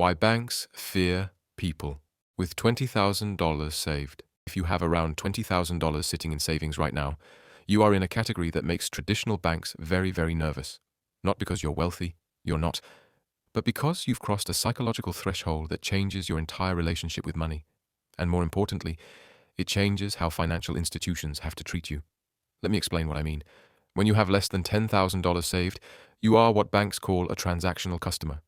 Why banks fear people. With $20,000 saved, if you have around $20,000 sitting in savings right now, you are in a category that makes traditional banks very, very nervous. Not because you're wealthy, you're not, but because you've crossed a psychological threshold that changes your entire relationship with money. And more importantly, it changes how financial institutions have to treat you. Let me explain what I mean. When you have less than $10,000 saved, you are what banks call a transactional customer.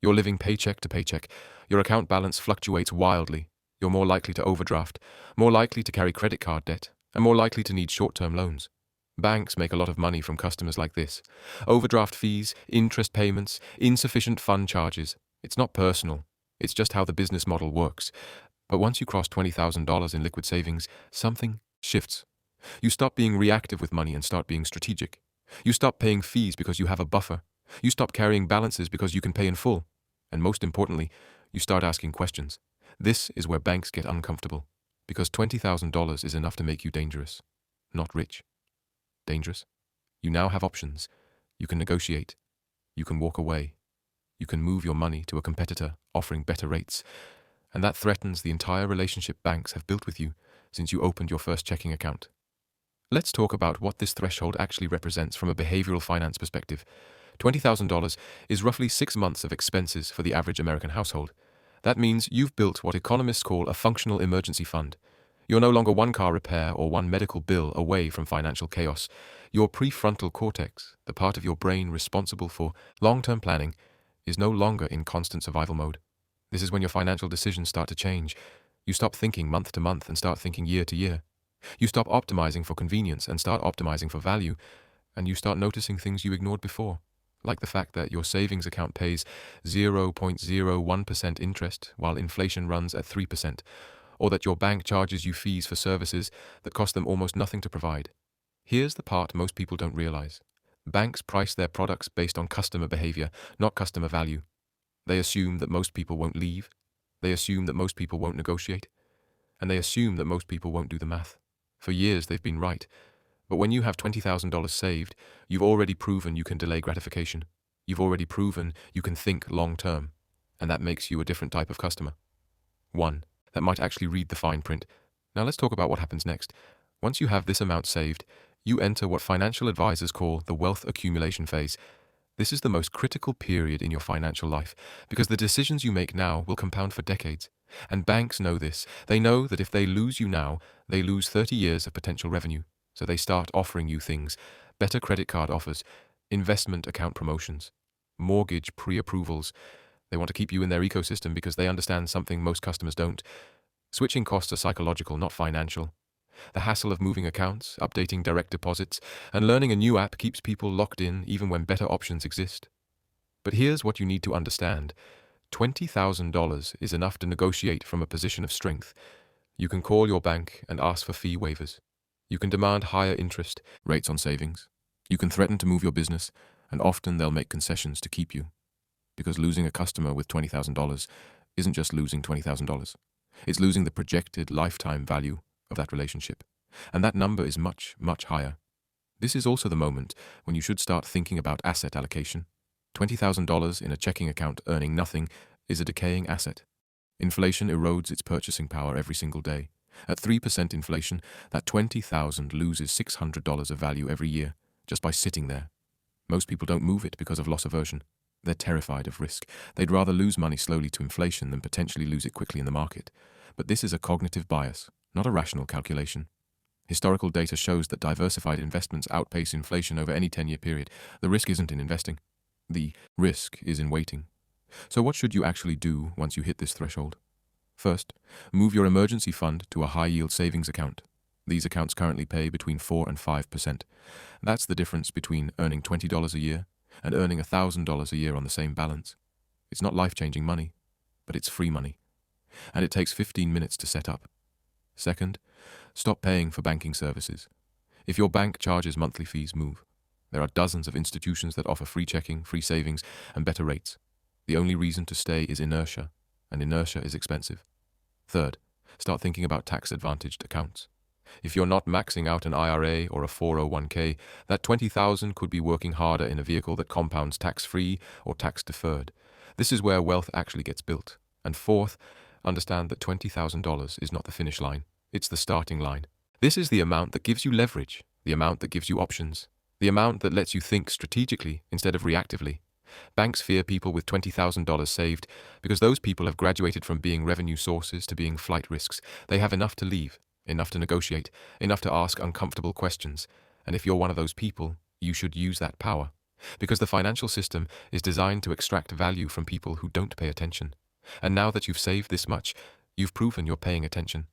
You're living paycheck to paycheck. Your account balance fluctuates wildly. You're more likely to overdraft, more likely to carry credit card debt, and more likely to need short-term loans. Banks make a lot of money from customers like this. Overdraft fees, interest payments, insufficient fund charges. It's not personal. It's just how the business model works. But once you cross $20,000 in liquid savings, something shifts. You stop being reactive with money and start being strategic. You stop paying fees because you have a buffer. You stop carrying balances because you can pay in full. And most importantly, you start asking questions. This is where banks get uncomfortable, because $20,000 is enough to make you dangerous, not rich. Dangerous? You now have options. You can negotiate. You can walk away. You can move your money to a competitor offering better rates. And that threatens the entire relationship banks have built with you since you opened your first checking account. Let's talk about what this threshold actually represents from a behavioral finance perspective. $20,000 is roughly 6 months of expenses for the average American household. That means you've built what economists call a functional emergency fund. You're no longer one car repair or one medical bill away from financial chaos. Your prefrontal cortex, the part of your brain responsible for long-term planning, is no longer in constant survival mode. This is when your financial decisions start to change. You stop thinking month to month and start thinking year to year. You stop optimizing for convenience and start optimizing for value, and you start noticing things you ignored before, like the fact that your savings account pays 0.01% interest while inflation runs at 3%, or that your bank charges you fees for services that cost them almost nothing to provide. Here's the part most people don't realize. Banks price their products based on customer behavior, not customer value. They assume that most people won't leave. They assume that most people won't negotiate. And they assume that most people won't do the math. For years, they've been right. But when you have $20,000 saved, you've already proven you can delay gratification. You've already proven you can think long-term. And that makes you a different type of customer. One that might actually read the fine print. Now let's talk about what happens next. Once you have this amount saved, you enter what financial advisors call the wealth accumulation phase. This is the most critical period in your financial life because the decisions you make now will compound for decades. And banks know this. They know that if they lose you now, they lose 30 years of potential revenue. So they start offering you things: better credit card offers, investment account promotions, mortgage pre-approvals. They want to keep you in their ecosystem because they understand something most customers don't. Switching costs are psychological, not financial. The hassle of moving accounts, updating direct deposits, and learning a new app keeps people locked in even when better options exist. But here's what you need to understand. $20,000 is enough to negotiate from a position of strength. You can call your bank and ask for fee waivers. You can demand higher interest rates on savings. You can threaten to move your business, and often they'll make concessions to keep you. Because losing a customer with $20,000 isn't just losing $20,000. It's losing the projected lifetime value of that relationship. And that number is much, much higher. This is also the moment when you should start thinking about asset allocation. $20,000 in a checking account earning nothing is a decaying asset. Inflation erodes its purchasing power every single day. At 3% inflation, that $20,000 loses $600 of value every year just by sitting there. Most people don't move it because of loss aversion. They're terrified of risk. They'd rather lose money slowly to inflation than potentially lose it quickly in the market. But this is a cognitive bias, not a rational calculation. Historical data shows that diversified investments outpace inflation over any 10-year period. The risk isn't in investing. The risk is in waiting. So what should you actually do once you hit this threshold? First, move your emergency fund to a high-yield savings account. These accounts currently pay between 4 and 5%. That's the difference between earning $20 a year and earning $1,000 a year on the same balance. It's not life-changing money, but it's free money. And it takes 15 minutes to set up. Second, stop paying for banking services. If your bank charges monthly fees, move. There are dozens of institutions that offer free checking, free savings, and better rates. The only reason to stay is inertia, and inertia is expensive. Third, start thinking about tax-advantaged accounts. If you're not maxing out an IRA or a 401k, that $20,000 could be working harder in a vehicle that compounds tax-free or tax-deferred. This is where wealth actually gets built. And fourth, understand that $20,000 is not the finish line. It's the starting line. This is the amount that gives you leverage, the amount that gives you options, the amount that lets you think strategically instead of reactively. Banks fear people with $20,000 saved because those people have graduated from being revenue sources to being flight risks. They have enough to leave, enough to negotiate, enough to ask uncomfortable questions. And if you're one of those people, you should use that power. Because the financial system is designed to extract value from people who don't pay attention. And now that you've saved this much, you've proven you're paying attention.